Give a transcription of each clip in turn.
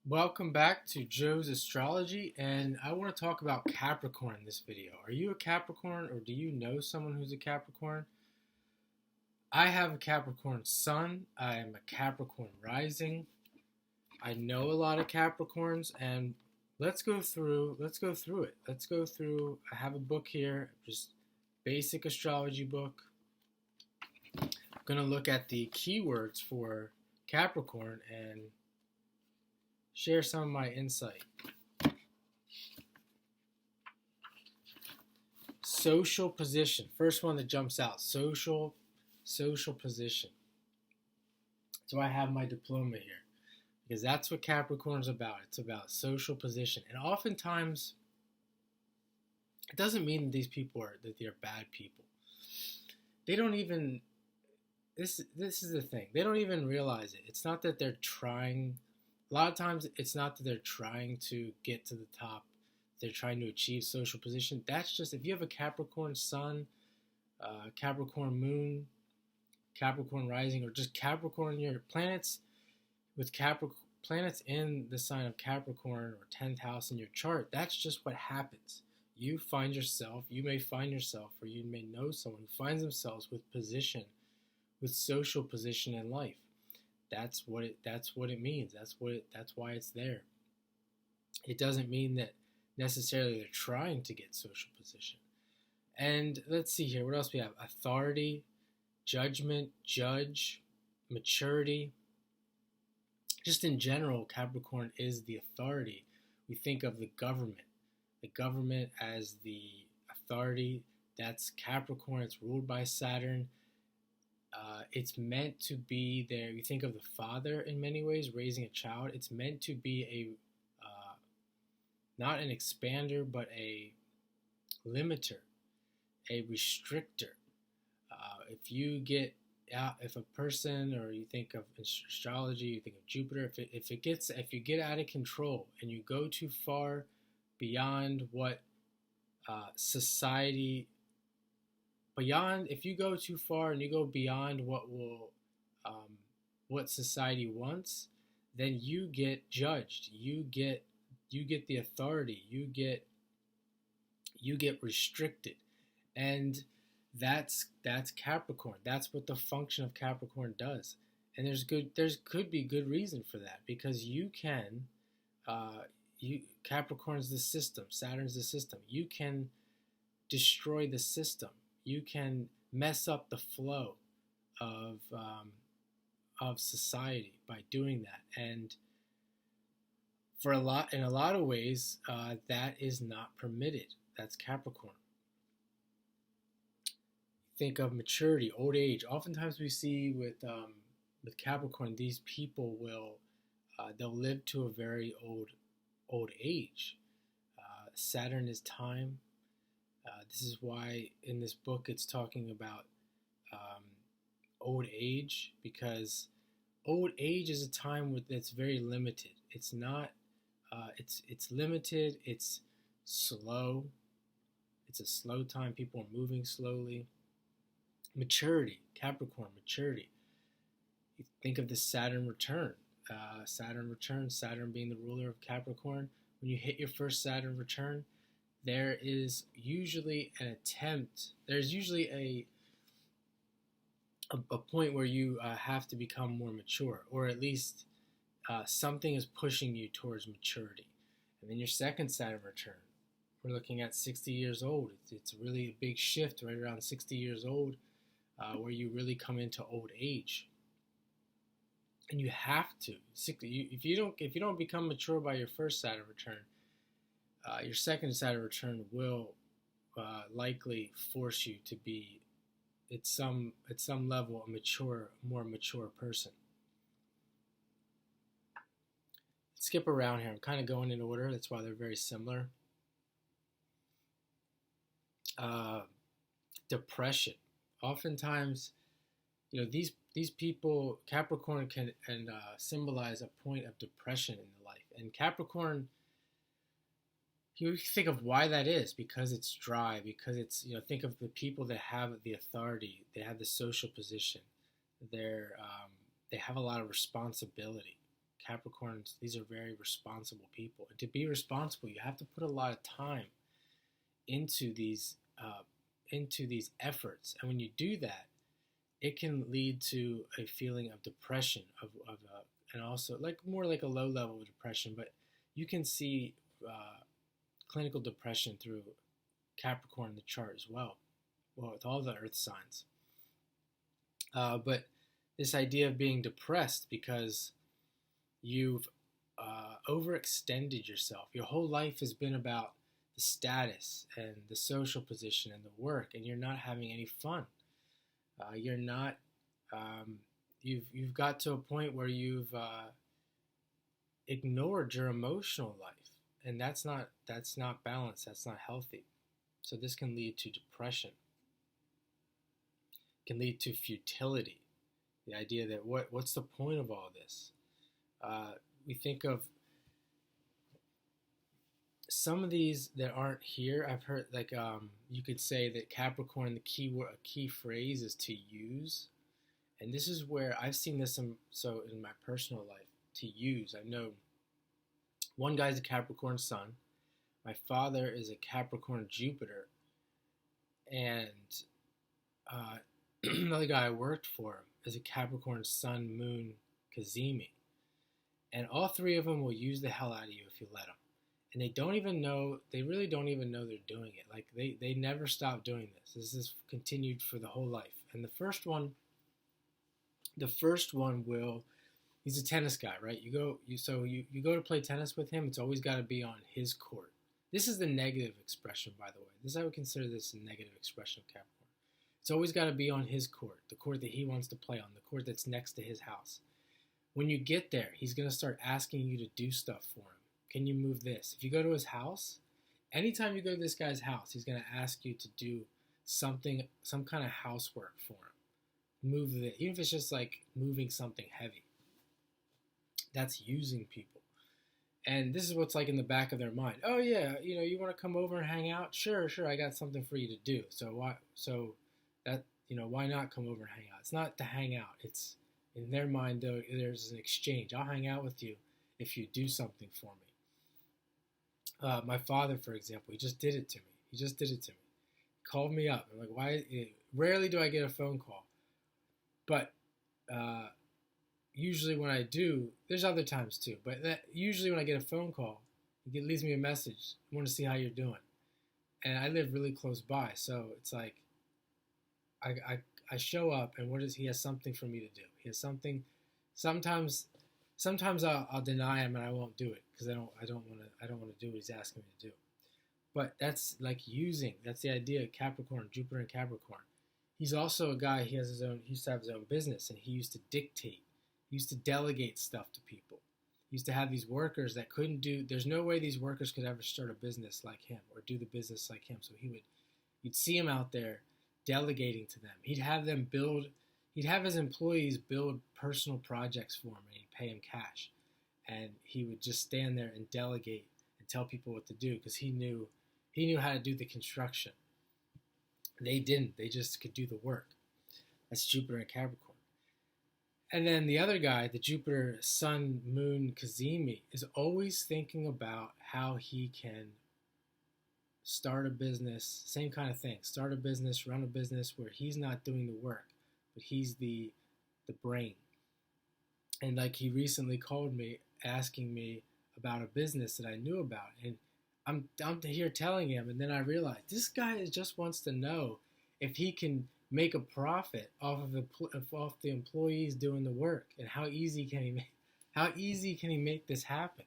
Welcome back to Joe's Astrology, and I want to talk about Capricorn in this video. Are you a Capricorn, or do you know someone who's a Capricorn? I have a Capricorn sun. I am a Capricorn rising. I know a lot of Capricorns, and let's go through it. I have a book here, just basic astrology book. I'm going to look at the keywords for Capricorn and share some of my insight. Social position. First one that jumps out. Social position. So I have my diploma here because that's what Capricorn's about. It's about social position. And oftentimes it doesn't mean that these people that they're bad people. They don't even this is the thing. They don't even realize it. It's not that they're trying. A lot of times, it's not that they're trying to get to the top. They're trying to achieve social position. That's just, if you have a Capricorn sun, Capricorn moon, Capricorn rising, or just Capricorn, your planets with planets in the sign of Capricorn or 10th house in your chart, that's just what happens. You may find yourself, or you may know someone who finds themselves with social position in life. That's what it means. That's why it's there. It doesn't mean that necessarily they're trying to get social position. And let's see here. What else we have? Authority, judgment, judge, maturity. Just in general, Capricorn is the authority. We think of the government as the authority. That's Capricorn. It's ruled by Saturn. It's meant to be there. You think of the father in many ways, raising a child. It's meant to be not an expander, but a limiter, a restrictor. If a person, or you think of astrology, you think of Jupiter, if you get out of control and you go too far beyond what society. If you go too far and you go beyond what society wants, then you get judged. You get the authority. You get restricted, and that's Capricorn. That's what the function of Capricorn does. And could be good reason for that, because Capricorn's the system. Saturn's the system. You can destroy the system. You can mess up the flow of society by doing that, and in a lot of ways, that is not permitted. That's Capricorn. Think of maturity, old age. Oftentimes, we see with Capricorn, these people they'll live to a very old age. Saturn is time. This is why in this book it's talking about old age, because old age is a time that's very limited. It's not. It's limited. It's slow. It's a slow time. People are moving slowly. Maturity, Capricorn, maturity. You think of the Saturn return. Saturn being the ruler of Capricorn. When you hit your first Saturn return, there is usually an attempt. There's usually a point where you have to become more mature, or at least something is pushing you towards maturity. And then your second Saturn return, we're looking at 60 years old. It's really a big shift right around 60 years old, where you really come into old age. And you have to. If you don't become mature by your first Saturn return, your second Saturn return will likely force you to be, at some level, a more mature person. Let's skip around here. I'm kind of going in order. That's why they're very similar. Depression. Oftentimes, these people, Capricorn can symbolize a point of depression in the life. And Capricorn, you think of why that is, because it's dry, because it's, think of the people that have the authority, they have the social position, they have a lot of responsibility. Capricorns, these are very responsible people. And to be responsible, you have to put a lot of time into these efforts. And when you do that, it can lead to a feeling of depression, and also like more like a low level of depression. But you can see clinical depression through Capricorn in the chart as well. Well, with all the earth signs. But this idea of being depressed because you've overextended yourself. Your whole life has been about the status and the social position and the work, and you're not having any fun. You're not. You've got to a point where you've ignored your emotional life, and that's not balanced. That's not healthy. So this can lead to depression. It can lead to futility. The idea that what's the point of all this? We think of some of these that aren't here. I've heard like you could say that Capricorn, a key phrase is to use, and this is where I've seen this in my personal life. To use, I know one guy's a Capricorn Sun. My father is a Capricorn Jupiter, and another guy I worked for is a Capricorn Sun Moon Kazemi. And all three of them will use the hell out of you if you let them. And they really don't even know they're doing it. Like they never stop doing this. This is continued for the whole life. And the first one he's a tennis guy, right? You go to play tennis with him, it's always got to be on his court. This is the negative expression, by the way. I would consider this a negative expression of Capricorn. It's always got to be on his court, the court that he wants to play on, the court that's next to his house. When you get there, he's going to start asking you to do stuff for him. Can you move this? If you go to his house, anytime you go to this guy's house, he's going to ask you to do something, some kind of housework for him. Move it, even if it's just like moving something heavy. That's using people. And this is what's like in the back of their mind. Oh yeah, you want to come over and hang out? Sure, I got something for you to do. Why not come over and hang out? It's not to hang out. It's in their mind, though, there's an exchange. I'll hang out with you if you do something for me. My father, for example, he just did it to me. He called me up. I'm like, why? Rarely do I get a phone call. But usually when I do, there's other times too. But usually when I get a phone call, he leaves me a message. I want to see how you're doing. And I live really close by. So it's like, I show up, and he has something for me to do. He has something. Sometimes I'll deny him and I won't do it because I don't want to do what he's asking me to do. But that's like using. That's the idea of Capricorn, Jupiter and Capricorn. He's also a guy. He used to have his own business, and he used to dictate. He used to delegate stuff to people. He used to have these workers that couldn't do. There's no way these workers could ever start a business like him or do the business like him. So you'd see him out there delegating to them. He'd have his employees build personal projects for him, and he'd pay him cash. And he would just stand there and delegate and tell people what to do because he knew how to do the construction. They didn't. They just could do the work. That's Jupiter and Capricorn. And then the other guy, the Jupiter Sun Moon Kazemi, is always thinking about how he can start a business, same kind of thing. Start a business, run a business where he's not doing the work, but he's the brain. And like he recently called me asking me about a business that I knew about, and I'm here telling him, and then I realized this guy just wants to know if he can make a profit off the employees doing the work, and how easy can he make this happen?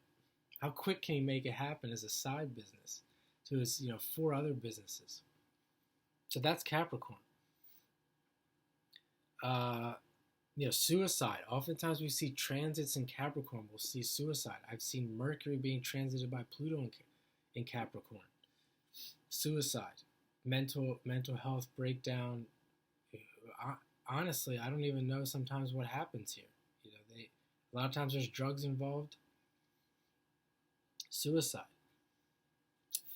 How quick can he make it happen as a side business to his 4 other businesses? So that's Capricorn. Suicide. Oftentimes we see transits in Capricorn. We'll see suicide. I've seen Mercury being transited by Pluto in Capricorn. Suicide, mental health breakdown. Honestly, I don't even know sometimes what happens here. A lot of times there's drugs involved. Suicide.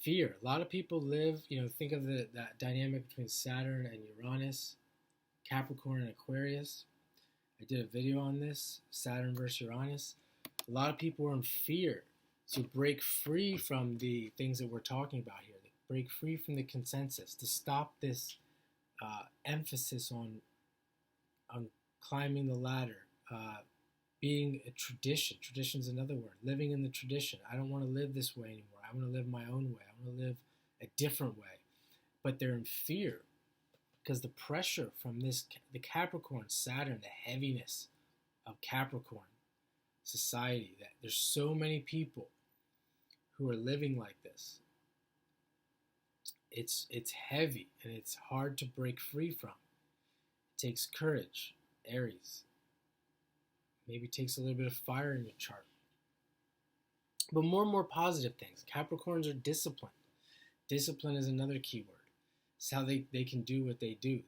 Fear. A lot of people live, think of that dynamic between Saturn and Uranus, Capricorn and Aquarius. I did a video on this, Saturn versus Uranus. A lot of people are in fear to break free from the things that we're talking about here, to break free from the consensus, to stop this emphasis on climbing the ladder, being a tradition. Tradition is another word. Living in the tradition. I don't want to live this way anymore. I want to live my own way. I want to live a different way. But they're in fear because the pressure from the Capricorn, Saturn, the heaviness of Capricorn society, that there's so many people who are living like this. It's heavy and it's hard to break free from. It takes courage, Aries. Maybe it takes a little bit of fire in your chart. But more and more positive things. Capricorns are disciplined. Discipline is another key word. It's how they can do what they do.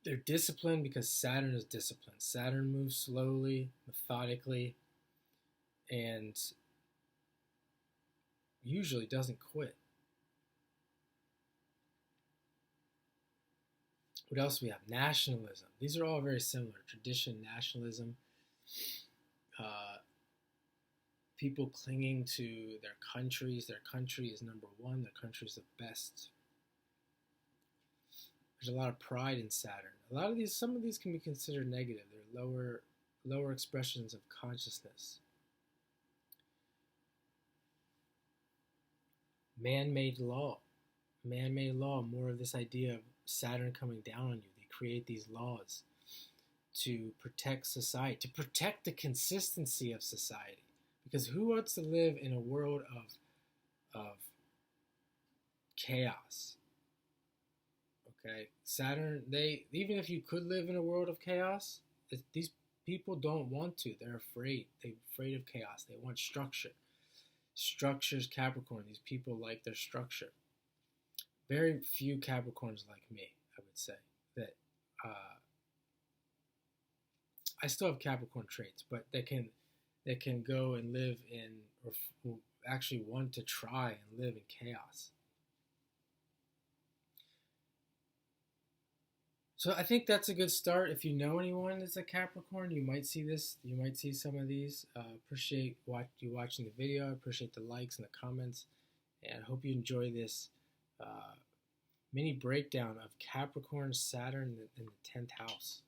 They're disciplined because Saturn is disciplined. Saturn moves slowly, methodically, and usually doesn't quit. What else do we have? Nationalism. These are all very similar. Tradition, nationalism, people clinging to their countries. Their country is number one. Their country is the best. There's a lot of pride in Saturn. Some of these can be considered negative. They're lower expressions of consciousness. Man-made law. Man-made law, more of this idea of Saturn coming down on you. They create these laws to protect society, to protect the consistency of society. Because who wants to live in a world of chaos? Okay, Saturn, even if you could live in a world of chaos, these people don't want to. They're afraid. They're afraid of chaos. They want structure. Structure's Capricorn. These people like their structure. Very few Capricorns like me, I would say. That I still have Capricorn traits, but they can go and live in, or actually want to try and live in chaos. So I think that's a good start. If you know anyone that's a Capricorn, you might see this. You might see some of these. Appreciate you watching the video. I appreciate the likes and the comments. And I hope you enjoy this mini breakdown of Capricorn, Saturn, in the 10th house.